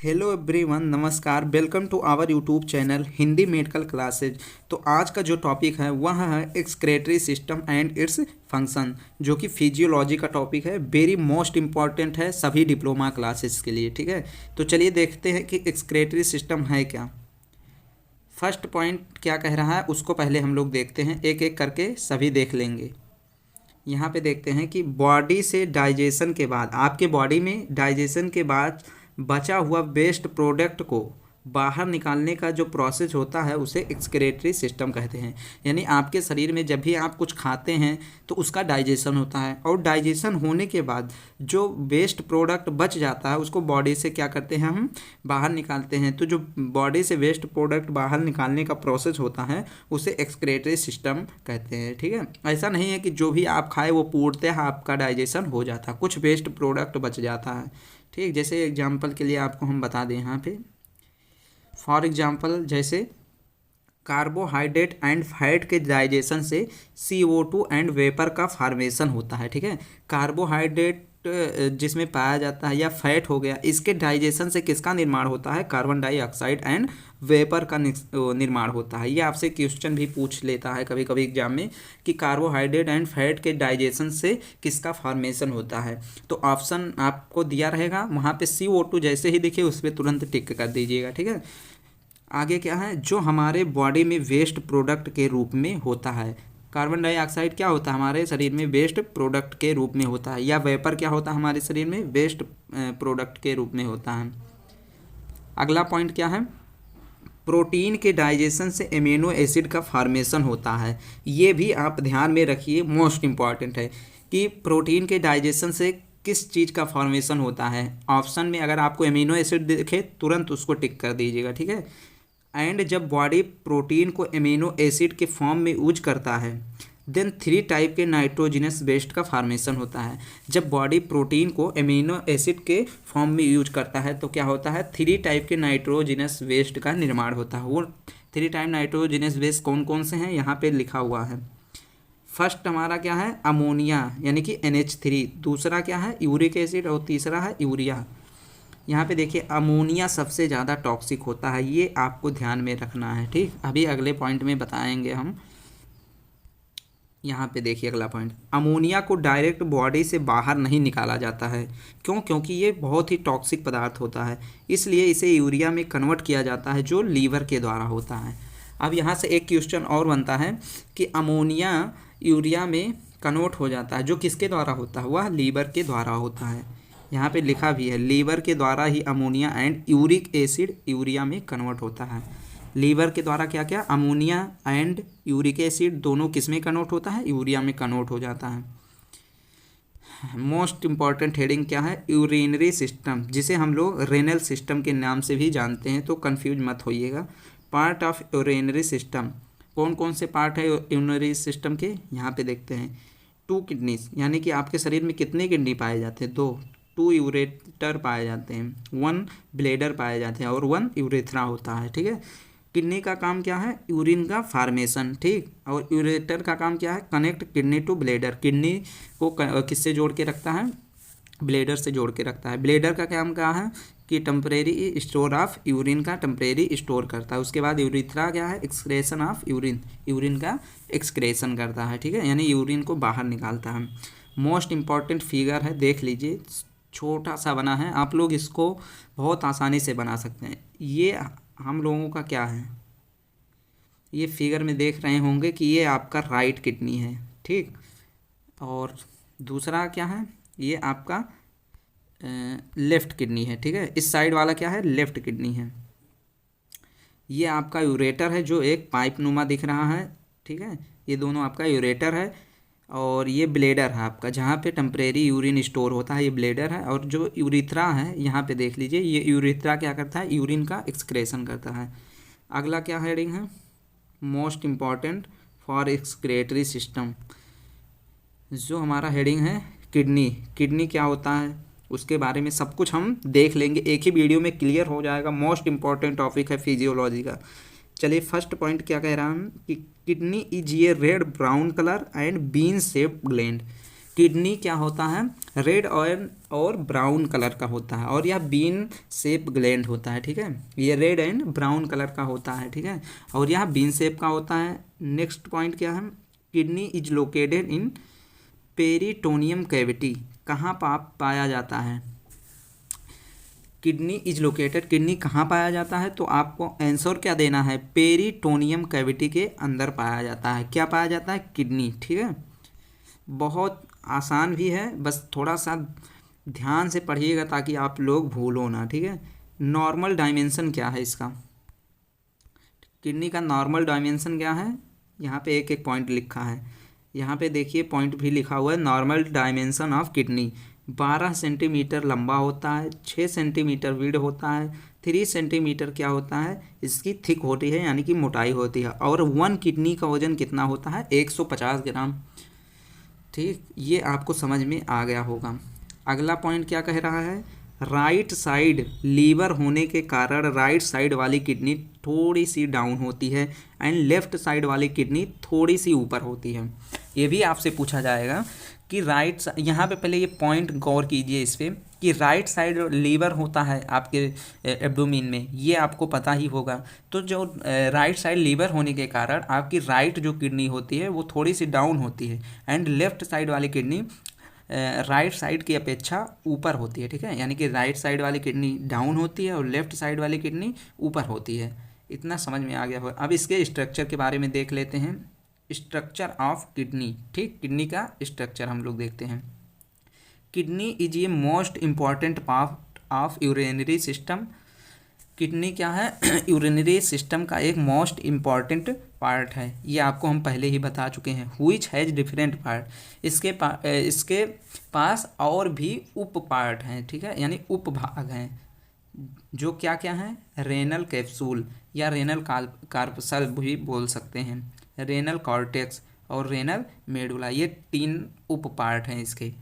Hello everyone, नमस्कार। Welcome to our YouTube channel Hindi medical classes. तो आज का जो टॉपिक है वह है excretory system and its function, जो कि फिजियोलॉजी का टॉपिक है। वेरी मोस्ट इम्पॉर्टेंट है सभी डिप्लोमा क्लासेस के लिए। ठीक है, तो चलिए देखते हैं कि एक्सक्रेटरी सिस्टम है क्या। फर्स्ट पॉइंट क्या कह रहा है उसको पहले हम लोग देखते हैं, एक एक करके सभी देख लेंगे। यहाँ पे देखते हैं कि बॉडी से डाइजेशन के बाद, आपके बॉडी में डाइजेशन के बाद बचा हुआ वेस्ट प्रोडक्ट को बाहर निकालने का जो प्रोसेस होता है उसे एक्सक्रेटरी सिस्टम कहते हैं। यानी आपके शरीर में जब भी आप कुछ खाते हैं तो उसका डाइजेशन होता है, और डाइजेशन होने के बाद जो वेस्ट प्रोडक्ट बच जाता है उसको बॉडी से क्या करते हैं, हम बाहर निकालते हैं। तो जो बॉडी से वेस्ट प्रोडक्ट बाहर निकालने का प्रोसेस होता है उसे एक्सक्रेटरी सिस्टम कहते हैं। ठीक है, ऐसा नहीं है कि जो भी आप खाए वो पूर्णतः आपका डाइजेशन हो जाता है, कुछ वेस्ट प्रोडक्ट बच जाता है। ठीक, जैसे एग्जाम्पल के लिए आपको हम बता दें यहाँ पे, फॉर एग्जाम्पल जैसे कार्बोहाइड्रेट एंड फैट के डाइजेशन से CO2 एंड वेपर का फॉर्मेशन होता है। ठीक है, कार्बोहाइड्रेट जिसमें पाया जाता है या फैट हो गया, इसके डाइजेशन से किसका निर्माण होता है, कार्बन डाइऑक्साइड एंड वेपर का निर्माण होता है। ये आपसे क्वेश्चन भी पूछ लेता है कभी कभी एग्जाम में कि कार्बोहाइड्रेट एंड फैट के डाइजेशन से किसका फॉर्मेशन होता है। तो ऑप्शन आपको दिया रहेगा वहाँ पे, CO2 जैसे ही दिखे उस पर तुरंत टिक कर दीजिएगा। ठीक है, आगे क्या है, जो हमारे बॉडी में वेस्ट प्रोडक्ट के रूप में होता है। कार्बन डाइऑक्साइड क्या होता है हमारे शरीर में, वेस्ट प्रोडक्ट के रूप में होता है, या वेपर क्या होता है हमारे शरीर में, वेस्ट प्रोडक्ट के रूप में होता है। अगला पॉइंट क्या है, प्रोटीन के डाइजेशन से एमिनो एसिड का फॉर्मेशन होता है। ये भी आप ध्यान में रखिए, मोस्ट इम्पॉर्टेंट है कि प्रोटीन के डाइजेशन से किस चीज़ का फॉर्मेशन होता है। ऑप्शन में अगर आपको एमिनो एसिड दिखे तुरंत उसको टिक कर दीजिएगा। ठीक है, एंड जब बॉडी प्रोटीन को एमिनो एसिड के फॉर्म में यूज करता है देन 3 टाइप के नाइट्रोजिनस वेस्ट का फॉर्मेशन होता है। जब बॉडी प्रोटीन को एमिनो एसिड के फॉर्म में यूज करता है तो क्या होता है, 3 टाइप के नाइट्रोजिनस वेस्ट का निर्माण होता है। वो 3 टाइप नाइट्रोजिनस वेस्ट कौन कौन से हैं यहाँ पे लिखा हुआ है। फर्स्ट हमारा क्या है, अमोनिया यानी कि NH3, दूसरा क्या है यूरिक एसिड, और तीसरा है यूरिया। यहाँ पे देखिए अमोनिया सबसे ज़्यादा टॉक्सिक होता है, ये आपको ध्यान में रखना है। ठीक, अभी अगले पॉइंट में बताएंगे हम। यहाँ पे देखिए अगला पॉइंट, अमोनिया को डायरेक्ट बॉडी से बाहर नहीं निकाला जाता है। क्यों? क्योंकि ये बहुत ही टॉक्सिक पदार्थ होता है, इसलिए इसे यूरिया में कन्वर्ट किया जाता है जो लीवर के द्वारा होता है। अब यहाँ से एक क्वेश्चन और बनता है कि अमोनिया यूरिया में कन्वर्ट हो जाता है, जो किसके द्वारा होता है, वह लीवर के द्वारा होता है। यहाँ पे लिखा भी है, लीवर के द्वारा ही ammonia and uric acid urea में कन्वर्ट होता है। लीवर के द्वारा क्या क्या, अमोनिया एंड यूरिक एसिड दोनों किस में कन्वर्ट होता है, यूरिया में कन्वर्ट हो जाता है। मोस्ट इम्पॉर्टेंट हेडिंग क्या है, यूरिनरी सिस्टम, जिसे हम लोग रेनल सिस्टम के नाम से भी जानते हैं, तो कंफ्यूज मत होइएगा। पार्ट ऑफ यूरिनरी सिस्टम, कौन कौन से पार्ट है यूरिनरी सिस्टम के, यहाँ पे देखते हैं। 2 किडनीज, यानी कि आपके शरीर में कितने किडनी पाए जाते हैं, 2 यूरेटर पाए जाते हैं, 1 ब्लेडर पाए जाते हैं, और 1 यूरेथ्रा होता है। ठीक है, किडनी का काम क्या है, यूरिन का फार्मेशन। ठीक, और यूरेटर का काम क्या है, connect kidney to bladder, kidney को किससे जोड़ के रखता है, ब्लेडर से जोड़ के रखता है। ब्लेडर का काम क्या है कि टेम्परेरी स्टोर ऑफ यूरिन का टेम्परेरी स्टोर करता है। उसके बाद यूरिथ्रा क्या है, एक्सक्रेशन ऑफ यूरिन, यूरिन का एक्सक्रेशन करता है। ठीक है, यानी यूरिन को बाहर निकालता है। मोस्ट इम्पॉर्टेंट फिगर है, देख लीजिए, छोटा सा बना है, आप लोग इसको बहुत आसानी से बना सकते हैं। ये हम लोगों का क्या है, ये फिगर में देख रहे होंगे कि ये आपका राइट किडनी है। ठीक, और दूसरा क्या है, ये आपका लेफ़्ट किडनी है। ठीक है, इस साइड वाला क्या है, लेफ़्ट किडनी है। ये आपका यूरेटर है जो एक पाइप नुमा दिख रहा है। ठीक है, ये दोनों आपका यूरेटर है, और ये ब्लेडर है आपका, जहाँ पे टेम्परेरी यूरिन स्टोर होता है, ये ब्लेडर है। और जो यूरिथ्रा है यहाँ पे देख लीजिए, ये यूरिथ्रा क्या करता है, यूरिन का एक्सक्रेशन करता है। अगला क्या हेडिंग है, most important for excretory system, जो हमारा हेडिंग है किडनी। किडनी क्या होता है उसके बारे में सब कुछ हम देख लेंगे, एक ही वीडियो में क्लियर हो जाएगा। मोस्ट इम्पॉर्टेंट टॉपिक है फिजियोलॉजी का। चलिए फर्स्ट पॉइंट क्या कह रहा हूँ कि किडनी इज ये red brown colour and bean shaped gland. Kidney क्या होता है, रेड और ब्राउन कलर का होता है, और यह बीन शेप ग्लैंड होता है। ठीक है, ये रेड एंड ब्राउन कलर का होता है। ठीक है, और यह बीन शेप का होता है। नेक्स्ट पॉइंट क्या है, kidney is located in peritoneum cavity, कहाँ पाया जाता है। किडनी इज लोकेटेड, किडनी कहाँ पाया जाता है, तो आपको आंसर क्या देना है, पेरिटोनियम कैविटी के अंदर पाया जाता है। क्या पाया जाता है, किडनी। ठीक है, बहुत आसान भी है, बस थोड़ा सा ध्यान से पढ़िएगा ताकि आप लोग भूलो ना। ठीक है, नॉर्मल डायमेंशन क्या है इसका, किडनी का नॉर्मल डायमेंशन क्या है, यहाँ पे एक एक पॉइंट लिखा है। यहाँ पे देखिए पॉइंट भी लिखा हुआ है, normal dimension of kidney 12 centimetre लंबा होता है, 6 सेंटीमीटर विड होता है, 3 सेंटीमीटर क्या होता है, इसकी थिक होती है यानी कि मोटाई होती है, और 1 किडनी का वजन कितना होता है, 150 ग्राम। ठीक, ये आपको समझ में आ गया होगा। अगला पॉइंट क्या कह रहा है, राइट साइड लीवर होने के कारण राइट साइड वाली किडनी थोड़ी सी डाउन होती है एंड लेफ्ट साइड वाली किडनी थोड़ी सी ऊपर होती है। ये भी आपसे पूछा जाएगा कि यहाँ पे पहले ये पॉइंट गौर कीजिए इस पर कि राइट साइड लीवर होता है आपके एब्डोमेन में, ये आपको पता ही होगा। तो जो राइट साइड लीवर होने के कारण आपकी राइट जो किडनी होती है वो थोड़ी सी डाउन होती है एंड लेफ्ट साइड वाली किडनी राइट साइड की अपेक्षा ऊपर होती है। ठीक है, यानी कि राइट साइड वाली किडनी डाउन होती है और लेफ्ट साइड वाली किडनी ऊपर होती है। इतना समझ में आ गया हो। अब इसके स्ट्रक्चर के बारे में देख लेते हैं, स्ट्रक्चर ऑफ किडनी। ठीक, किडनी का स्ट्रक्चर हम लोग देखते हैं। Kidney is a most important part of urinary system. Kidney क्या है, यूरिनरी सिस्टम का एक मोस्ट इम्पॉर्टेंट पार्ट है, ये आपको हम पहले ही बता चुके हैं। हुइच हैज़ डिफरेंट पार्ट, इसके पास और भी उप पार्ट हैं। ठीक है, यानी उपभाग हैं, जो क्या क्या हैं, रेनल कैप्सूल या रेनल कार्पसल भी बोल सकते हैं, रेनल कॉर्टेक्स और रेनल मेडुला, ये 3 उप पार्ट हैं इसके।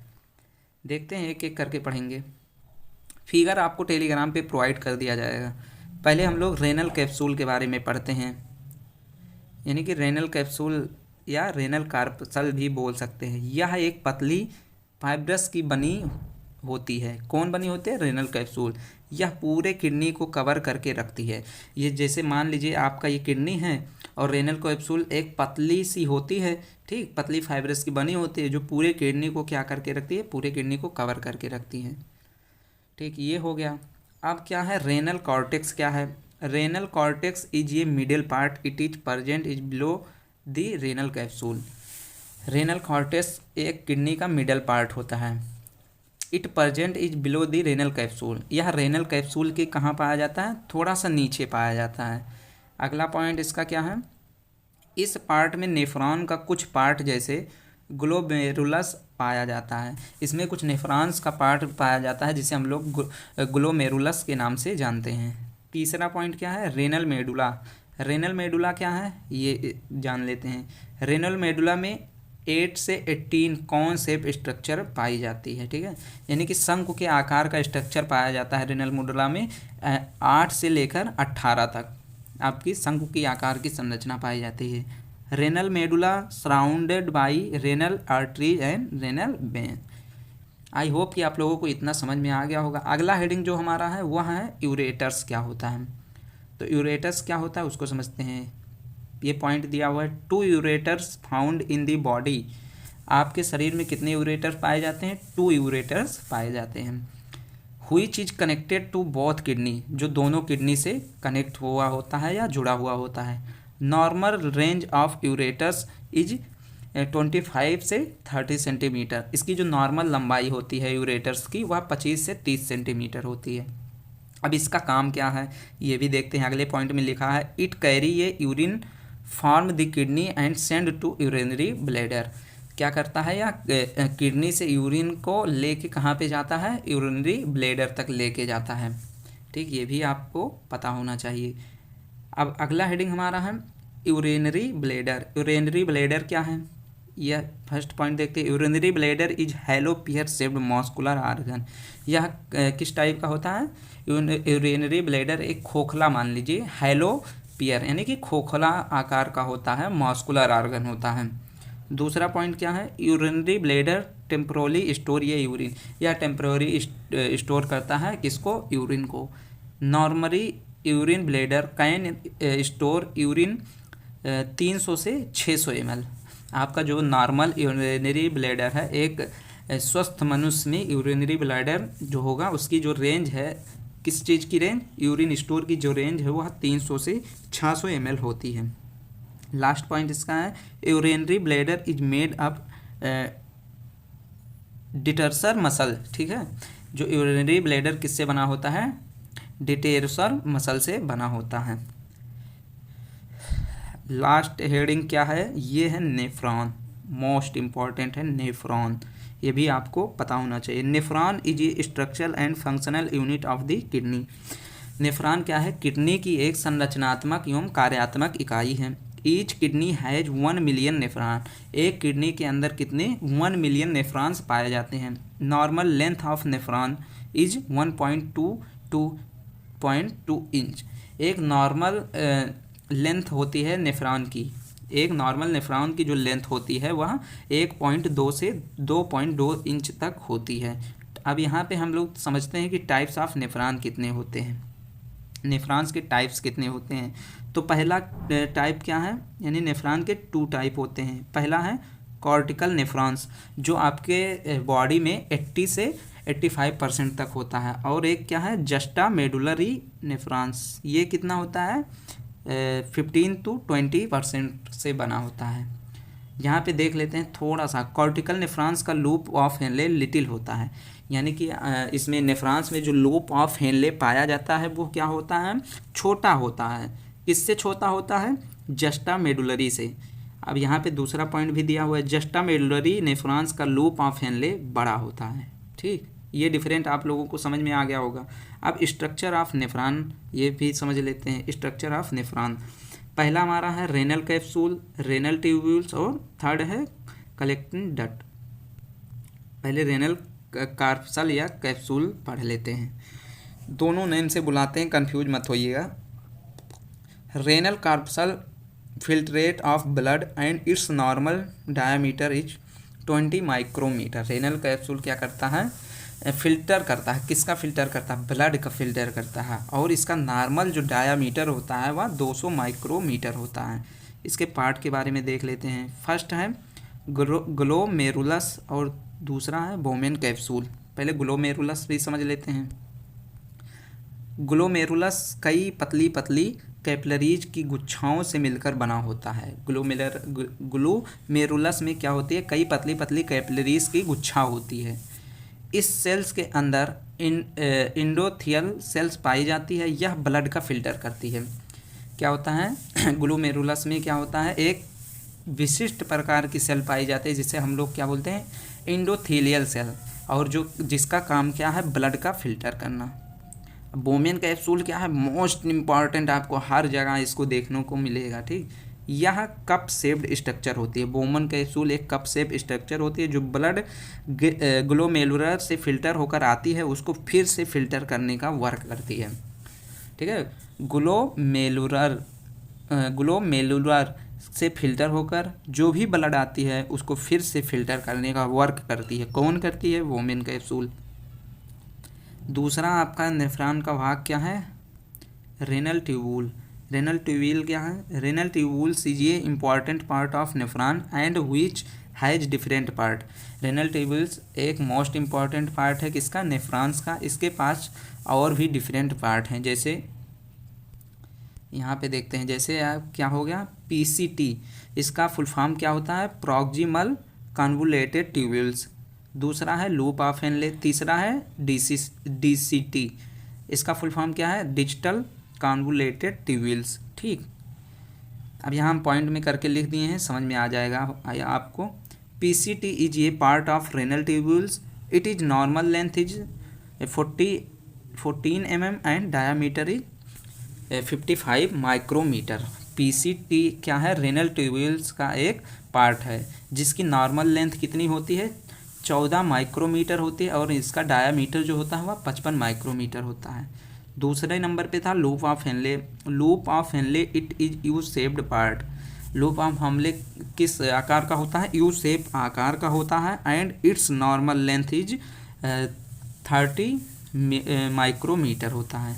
देखते हैं, एक एक करके पढ़ेंगे। फिगर आपको टेलीग्राम पे प्रोवाइड कर दिया जाएगा। पहले हम लोग रेनल कैप्सूल के बारे में पढ़ते हैं, यानी कि रेनल कैप्सूल या रेनल कार्पसल भी बोल सकते हैं। यह एक पतली फाइब्रस की बनी होती है। कौन बनी होती है, रेनल कैप्सूल। यह पूरे किडनी को कवर करके रखती है। ये जैसे मान लीजिए आपका ये किडनी है और रेनल कैप्सूल एक पतली सी होती है, ठीक, पतली फाइब्रस की बनी होती है, जो पूरे किडनी को क्या करके रखती है, पूरे किडनी को कवर करके रखती है। ठीक, ये हो गया। अब क्या है, रेनल कॉर्टेक्स क्या है, renal cortex is a middle part, it is present is below the renal capsule. Renal cortex एक किडनी का मिडल पार्ट होता है। It present is below the renal capsule, यह रेनल कैप्सूल के कहाँ पाया जाता है, थोड़ा सा नीचे पाया जाता है। अगला पॉइंट इसका क्या है, इस पार्ट में नेफ्रॉन का कुछ पार्ट जैसे ग्लोमेरुलस पाया जाता है। इसमें कुछ नेफ्रॉन्स का पार्ट पाया जाता है जिसे हम लोग ग्लोमेरुलस के नाम से जानते हैं। तीसरा पॉइंट क्या है, रेनल मेडुला। रेनल मेडुला क्या है, ये जान लेते हैं। रेनल मेडुला में 8 से 18 कॉन शेप स्ट्रक्चर पाई जाती है। ठीक है, यानी कि शंकु के आकार का स्ट्रक्चर पाया जाता है रेनल मेडुला में। 8 से लेकर 18 तक आपकी शंकु की आकार की संरचना पाई जाती है। Renal medulla surrounded by renal arteries and renal vein. I hope कि आप लोगों को इतना समझ में आ गया होगा। अगला हेडिंग जो हमारा है वह है यूरेटर्स क्या होता है। तो यूरेटर्स क्या होता है उसको समझते हैं। ये पॉइंट दिया हुआ है, 2 ureters found in the body. आपके शरीर में कितने यूरेटर्स पाए जाते हैं, 2 यूरेटर्स पाए जाते हैं। Which is connected to both kidney, जो दोनों किडनी से कनेक्ट हुआ होता है या जुड़ा हुआ होता है। Normal range of ureters is 25 से 30 सेंटीमीटर। इसकी जो नॉर्मल लंबाई होती है यूरेटर्स की वह 25 से 30 सेंटीमीटर होती है। अब इसका काम क्या है ये भी देखते हैं। अगले पॉइंट में लिखा है, इट कैरी ये urine from the kidney and send to urinary bladder. क्या करता है, या किडनी से यूरिन को लेके कहाँ पे जाता है, यूरिनरी ब्लैडर तक लेके जाता है। ठीक, ये भी आपको पता होना चाहिए। अब अगला हेडिंग हमारा है यूरिनरी ब्लैडर। यूरिनरी ब्लैडर क्या है, यह फर्स्ट पॉइंट देखते हैं। Urinary bladder is hello pear shaped muscular organ. यह किस टाइप का होता है, यूरिनरी ब्लैडर एक खोखला, मान लीजिए हैलो पियर यानी कि खोखला आकार का होता है, मस्कुलर ऑर्गन होता है। दूसरा पॉइंट क्या है, यूरिनरी ब्लैडर टेम्पोरली स्टोर ये यूरिन, या टेम्पोररी स्टोर करता है किसको, यूरिन को। Normally urine bladder can store urine 300 से 600 ml। आपका जो नॉर्मल यूरिनरी ब्लैडर है, एक स्वस्थ मनुष्य में यूरिनरी ब्लैडर जो होगा उसकी जो रेंज है, किस चीज़ की रेंज, यूरिन स्टोर की जो रेंज है वह 300 से 600 ml होती है। लास्ट पॉइंट इसका है, urinary bladder is made up detrusor muscle. ठीक है, जो यूरिनरी ब्लैडर किससे बना होता है, डिटेरसर मसल से बना होता है। लास्ट हेडिंग क्या है, ये है नेफ्रॉन, मोस्ट इम्पॉर्टेंट है नेफ्रॉन, ये भी आपको पता होना चाहिए। Nephron is a structural and functional unit of the kidney. Nephron क्या है, किडनी की एक संरचनात्मक एवं कार्यात्मक इकाई है। Each kidney has 1 million nephron, एक किडनी के अंदर कितने 1 मिलियन नेफ्रॉन्स पाए जाते हैं। Normal length of nephron is 1.2 to 0.2 inch. एक नॉर्मल लेंथ होती है नेफ्रॉन की, एक नॉर्मल नेफ्रॉन की जो लेंथ होती है वह 1.2 से 2.2 इंच तक होती है। अब यहाँ पे हम लोग समझते हैं कि टाइप्स ऑफ नेफ्रॉन कितने होते हैं, नेफ्रॉन्स के टाइप्स कितने होते हैं। तो पहला टाइप क्या है, यानी नेफ्रॉन के 2 टाइप होते हैं। पहला है कॉर्टिकल नेफ्रॉन्स, जो आपके बॉडी में 80 से 85% तक होता है। और एक क्या है, जस्टा मेडुलरी नेफ्रॉन्स, ये कितना होता है 15 to 20% से बना होता है। यहाँ पे देख लेते हैं थोड़ा सा, कॉर्टिकल नेफ्रॉन्स का लूप ऑफ हेनले लिटिल होता है, यानी कि इसमें नेफ्रॉन्स में जो लूप ऑफ हेनले पाया जाता है वो क्या होता है, छोटा होता है। किससे छोटा होता है, जस्टा मेडुलरी से। अब यहाँ पे दूसरा पॉइंट भी दिया हुआ है, जस्टा मेडुलरी नेफ्रॉन्स का लूप ऑफ हेनले बड़ा होता है। ठीक, ये डिफरेंट आप लोगों को समझ में आ गया होगा। अब स्ट्रक्चर ऑफ नेफ्रॉन ये भी समझ लेते हैं। स्ट्रक्चर ऑफ नेफ्रॉन, पहला हमारा है रेनल कैप्सूल, रेनल ट्यूब्यूल्स, और थर्ड है कलेक्टिंग डक्ट। पहले रेनल कार्पसल या कैप्सूल पढ़ लेते हैं, दोनों नेम से बुलाते हैं, कंफ्यूज मत होइएगा। Renal corpuscle filtrate of blood and its normal diameter is 20 micrometre. Renal capsule क्या करता है, फिल्टर करता है, किसका फिल्टर करता है, ब्लड का फिल्टर करता है, और इसका नॉर्मल जो डायामीटर होता है वह 200 माइक्रोमीटर होता है। इसके पार्ट के बारे में देख लेते हैं। फर्स्ट है ग्लोमेरुलस और दूसरा है बोमेन कैप्सूल। पहले ग्लोमेरुलस भी समझ लेते हैं। ग्लोमेरुलस कई पतली पतली कैपिलरीज की गुच्छाओं से मिलकर बना होता है। ग्लोमेरुलस में क्या होती है, कई पतली पतली कैपिलरीज की गुच्छा होती है। इस सेल्स के अंदर इंडोथियल सेल्स पाई जाती है, यह ब्लड का फिल्टर करती है। क्या होता है ग्लोमेरुलस में क्या होता है, एक विशिष्ट प्रकार की सेल पाई जाती है जिसे हम लोग क्या बोलते हैं, इंडोथीलियल सेल, और जो जिसका काम क्या है, ब्लड का फिल्टर करना। बोमेन कैप्सूल क्या है, मोस्ट इम्पॉर्टेंट, आपको हर जगह इसको देखने को मिलेगा। ठीक, यह कप शेप्ड स्ट्रक्चर होती है। बोमेन कैप्सूल एक कप शेप स्ट्रक्चर होती है जो ब्लड ग्लोमेरुलर से फिल्टर होकर आती है, उसको फिर से फिल्टर करने का वर्क करती है। ठीक है, ग्लोमेरुलर से फिल्टर होकर जो भी ब्लड आती है उसको फिर से फिल्टर करने का वर्क करती है। कौन करती है, बोमेन कैप्सूल। दूसरा आपका नेफ्रॉन का भाग क्या है, रेनल ट्यूब्यूल। रेनल ट्यूब्यूल क्या है, renal tubules is a important part of nephron and which has different part. Renal tubules एक मोस्ट इम्पॉर्टेंट पार्ट है किसका, नेफ्रॉन्स का। इसके पास और भी डिफरेंट पार्ट हैं, जैसे यहाँ पे देखते हैं, जैसे क्या हो गया पीसीटी, इसका फुल फॉर्म क्या होता है, प्रॉक्सिमल कन्वोल्यूटेड ट्यूब्यूल्स। दूसरा है लूप ऑफ हेनले, तीसरा है डीसीटी, इसका फुल फॉर्म क्या है, डिजिटल कन्वोल्यूटेड ट्यूब्यूल्स। ठीक, अब यहाँ हम पॉइंट में करके लिख दिए हैं, समझ में आ जाएगा आपको। PCT is a part of renal tubules, it is normal length is 14 mm and diameter is 55 micrometre. PCT क्या है, रेनल ट्यूब्यूल्स का एक पार्ट है जिसकी नॉर्मल लेंथ कितनी होती है, 14 माइक्रोमीटर होती है, और इसका डायामीटर जो होता है वह 55 माइक्रोमीटर होता है। दूसरे नंबर पे था loop of Henle. Loop of Henle it is U shaped part, loop of हमले किस आकार का होता है, यू शेप आकार का होता है, and its normal length is 30 micrometre होता है।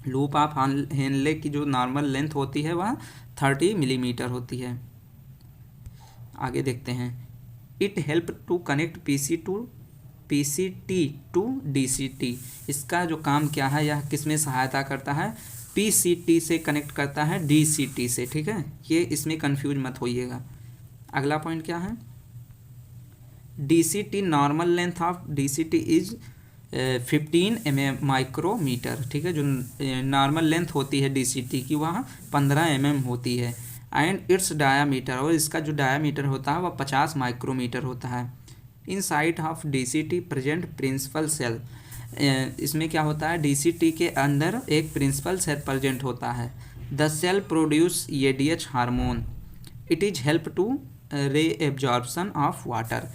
लूप ऑफ हेनले की जो नॉर्मल लेंथ होती है वह 30 मिलीमीटर होती है। आगे देखते हैं, it help to connect PCT to DCT. इसका जो काम क्या है, यह किस में सहायता करता है, पीसीटी से कनेक्ट करता है डीसीटी से, ठीक है, ये इसमें कंफ्यूज मत होइएगा। अगला पॉइंट क्या है, DCT normal length of DCT is 15 micrometre, ठीक है, जो नॉर्मल लेंथ होती है डीसीटी की वह 15 होती है, एंड इट्स डायामीटर, और इसका जो डायामीटर होता है वह 50 माइक्रोमीटर होता है। Inside of DCT present principal cell, इसमें क्या होता है, डीसीटी के अंदर एक प्रिंसिपल सेल प्रेजेंट होता है। The cell produce ADH hormone, it is help to reabsorption of water.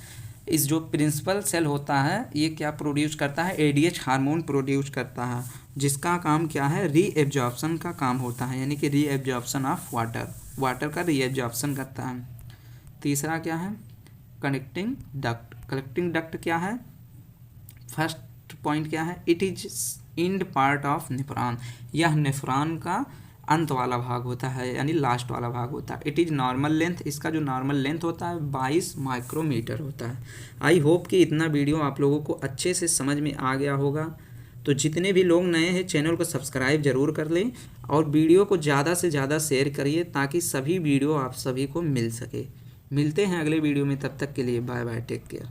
इस जो प्रिंसिपल सेल होता है ये क्या प्रोड्यूस करता है, एडीएच हार्मोन प्रोड्यूस करता है, जिसका काम क्या है, री एब्जॉर्प्शन का काम होता है, यानी कि री एब्जॉर्प्शन ऑफ वाटर का री एब्जॉर्प्शन करता है। तीसरा क्या है, कनेक्टिंग डक्ट। कनेक्टिंग डक्ट क्या है, फर्स्ट पॉइंट क्या है, it is end part of nephron, यह नेफ्रॉन का अंत वाला भाग होता है, यानी लास्ट वाला भाग होता है। इट इज़ नॉर्मल लेंथ, इसका जो नॉर्मल लेंथ होता है 22 माइक्रोमीटर होता है। आई होप कि इतना वीडियो आप लोगों को अच्छे से समझ में आ गया होगा। तो जितने भी लोग नए हैं चैनल को सब्सक्राइब ज़रूर कर लें और वीडियो को ज़्यादा से ज़्यादा शेयर करिए ताकि सभी वीडियो आप सभी को मिल सके। मिलते हैं अगले वीडियो में, तब तक के लिए बाय बाय, टेक केयर।